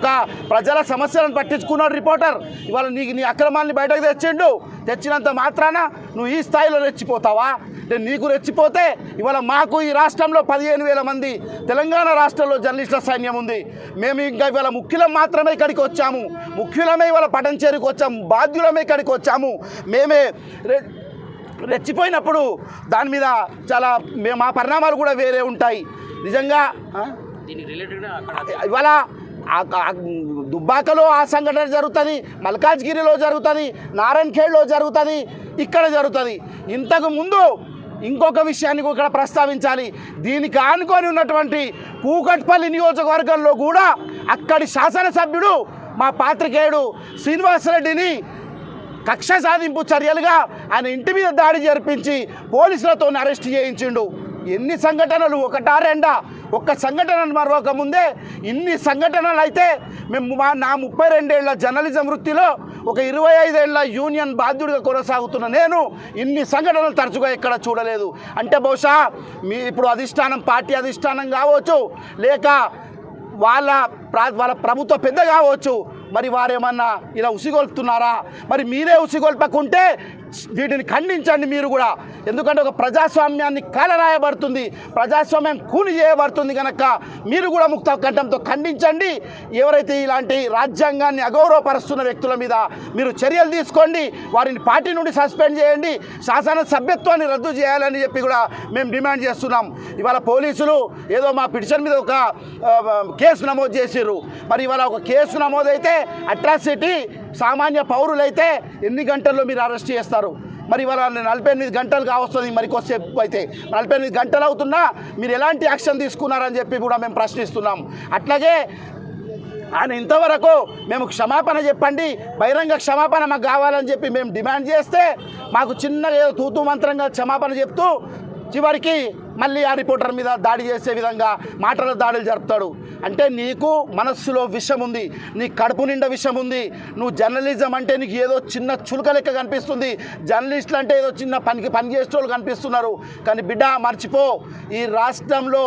ఒక ప్రజల సమస్యలను పట్టించుకున్నాడు రిపోర్టర్. ఇవాళ నీ అక్రమాన్ని బయటకు తెచ్చినంత మాత్రాన నువ్వు ఈ స్థాయిలో రెచ్చిపోతావా? నీకు రెచ్చిపోతే ఇవాళ మాకు ఈ రాష్ట్రంలో 15,000 మంది తెలంగాణ రాష్ట్రంలో జర్నలిస్టుల సైన్యం ఉంది. మేము ఇంకా ఇవాళ ముఖ్యులం మాత్రమే ఇక్కడికి వచ్చాము, ముఖ్యులమే ఇవాళ పటంచేరికి వచ్చాము, బాధ్యులమే ఇక్కడికి వచ్చాము. మేమే రెచ్చిపోయినప్పుడు దాని మీద చాలా మా పరిణామాలు కూడా వేరే ఉంటాయి. నిజంగా ఇవాళ దుబ్బాకలో ఆ సంఘటన జరుగుతుంది, మల్కాజ్గిరిలో జరుగుతుంది, నారాయణఖేడ్లో జరుగుతుంది, ఇక్కడ జరుగుతుంది. ఇంతకు ముందు ఇంకొక విషయాన్ని ఇక్కడ ప్రస్తావించాలి. దీనికి ఆనుకొని ఉన్నటువంటి కూకట్పల్లి నియోజకవర్గంలో కూడా అక్కడి శాసనసభ్యుడు మా పాత్రికేయుడు శ్రీనివాసరెడ్డిని కక్ష సాధింపు చర్యలుగా ఆయన ఇంటి మీద దాడి జరిపించి పోలీసులతో అరెస్ట్ చేయించిండు. ఎన్ని సంఘటనలు, ఒకటా రెండా? ఒక్క సంఘటనను మరొకముందే ఇన్ని సంఘటనలు అయితే మేము నా 32 ఏళ్ల జర్నలిజం వృత్తిలో ఒక 25 ఏళ్ల యూనియన్ బాధ్యుడిగా కొనసాగుతున్న నేను ఇన్ని సంఘటనలు తరచుగా ఎక్కడ చూడలేదు. అంటే బహుశా ఇప్పుడు అధిష్టానం, పార్టీ అధిష్టానం కావచ్చు, లేక వాళ్ళ ప్రభుత్వ పెద్ద కావచ్చు, మరి వారేమన్నా ఇలా ఉసిగొల్పుతున్నారా? మరి మీరే ఉసిగొల్పకుంటే వీటిని ఖండించండి మీరు కూడా. ఎందుకంటే ఒక ప్రజాస్వామ్యాన్ని కాలరాయబడుతుంది, ప్రజాస్వామ్యం కూని చేయబడుతుంది కనుక మీరు కూడా ముక్త కంఠంతో ఖండించండి. ఎవరైతే ఇలాంటి రాజ్యాంగాన్ని అగౌరవపరుస్తున్న వ్యక్తుల మీద మీరు చర్యలు తీసుకోండి, వారిని పార్టీ నుండి సస్పెండ్ చేయండి, శాసన సభ్యత్వాన్ని రద్దు చేయాలని చెప్పి కూడా మేము డిమాండ్ చేస్తున్నాం. ఇవాళ పోలీసులు ఏదో మా పిటిషన్ మీద ఒక కేసు నమోదు చేసిర్రు. మరి ఇవాళ ఒక కేసు నమోదైతే అట్రాసిటీ సామాన్య పౌరులైతే ఎన్ని గంటల్లో మీరు అరెస్ట్ చేస్తారు? మరి ఇవాళ 48 గంటలు కావస్తుంది, మరి కొద్దిసేపు అయితే 48 గంటలు అవుతున్నా మీరు ఎలాంటి యాక్షన్ తీసుకున్నారని చెప్పి కూడా మేము ప్రశ్నిస్తున్నాం. అట్లాగే ఆయన ఇంతవరకు మేము క్షమాపణ చెప్పండి, బహిరంగ క్షమాపణ మాకు కావాలని చెప్పి మేము డిమాండ్ చేస్తే మాకు చిన్నగా ఏదో తూతూ మంత్రంగా క్షమాపణ చెప్తూ చివరికి మళ్ళీ ఆ రిపోర్టర్ మీద దాడి చేసే విధంగా మాటల దాడులు జరుపుతాడు. అంటే నీకు మనస్సులో విషం ఉంది, నీ కడుపు నిండా విషం ఉంది. నువ్వు జర్నలిజం అంటే నీకు ఏదో చిన్న చులక లెక్క కనిపిస్తుంది, జర్నలిస్టులు అంటే ఏదో చిన్న పని చేసేవాళ్ళు కనిపిస్తున్నారు. కానీ బిడ్డ మర్చిపో, ఈ రాష్ట్రంలో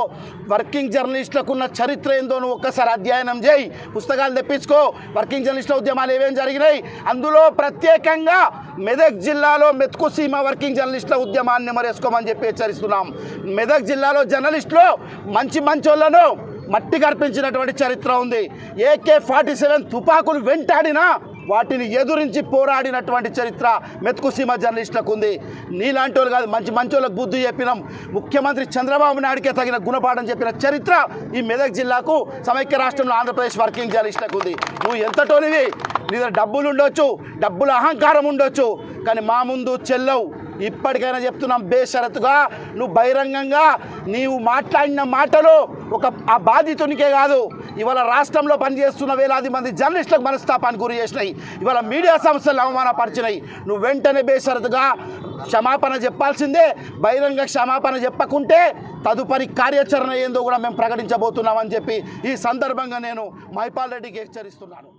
వర్కింగ్ జర్నలిస్టులకు ఉన్న చరిత్ర ఏందో నువ్వు ఒక్కసారి అధ్యయనం చేయి, పుస్తకాలు తెప్పించుకో. వర్కింగ్ జర్నలిస్టుల ఉద్యమాలు ఏమేం జరిగినాయి, అందులో ప్రత్యేకంగా మెదక్ జిల్లాలో మెతుకుసీమ వర్కింగ్ జర్నలిస్టుల ఉద్యమాన్ని మరేసుకోమని చెప్పి హెచ్చరిస్తున్నాం. మెదక్ జిల్లాలో జర్నలిస్టులు మంచోళ్లను మట్టి కర్పించినటువంటి చరిత్ర ఉంది. AK-47 తుపాకులు వెంటాడినా వాటిని ఎదురించి పోరాడినటువంటి చరిత్ర మెతుకుసీమ జర్నలిస్టులకు ఉంది. నీలాంటి వాళ్ళు కాదు, మంచి వాళ్ళకు బుద్ధి చెప్పినాం. ముఖ్యమంత్రి చంద్రబాబు నాయుడికే తగిన గుణపాఠం చెప్పిన చరిత్ర ఈ మెదక్ జిల్లాకు, సమైక్య రాష్ట్రంలో ఆంధ్రప్రదేశ్ వర్కింగ్ జర్నలిస్టులకు ఉంది. నువ్వు ఎంతటోనివి, నీ దగ్గర డబ్బులు ఉండొచ్చు, డబ్బుల అహంకారం ఉండొచ్చు, కానీ మా ముందు చెల్లవు. ఇప్పటికైనా చెప్తున్నాం, బేషరతుగా నువ్వు బహిరంగంగా నీవు మాట్లాడిన మాటలు ఆ బాధితునికే కాదు, ఇవాళ రాష్ట్రంలో పనిచేస్తున్న వేలాది మంది జర్నలిస్టులకు మనస్తాపానికి గురి చేసినాయి, ఇవాళ మీడియా సంస్థలు అవమానపరిచినాయి. నువ్వు వెంటనే బేషరతుగా క్షమాపణ చెప్పాల్సిందే. బహిరంగ క్షమాపణ చెప్పకుంటే తదుపరి కార్యాచరణ ఏందో కూడా మేము ప్రకటించబోతున్నామని చెప్పి ఈ సందర్భంగా నేను మైపాల్ రెడ్డికి హెచ్చరిస్తున్నాను.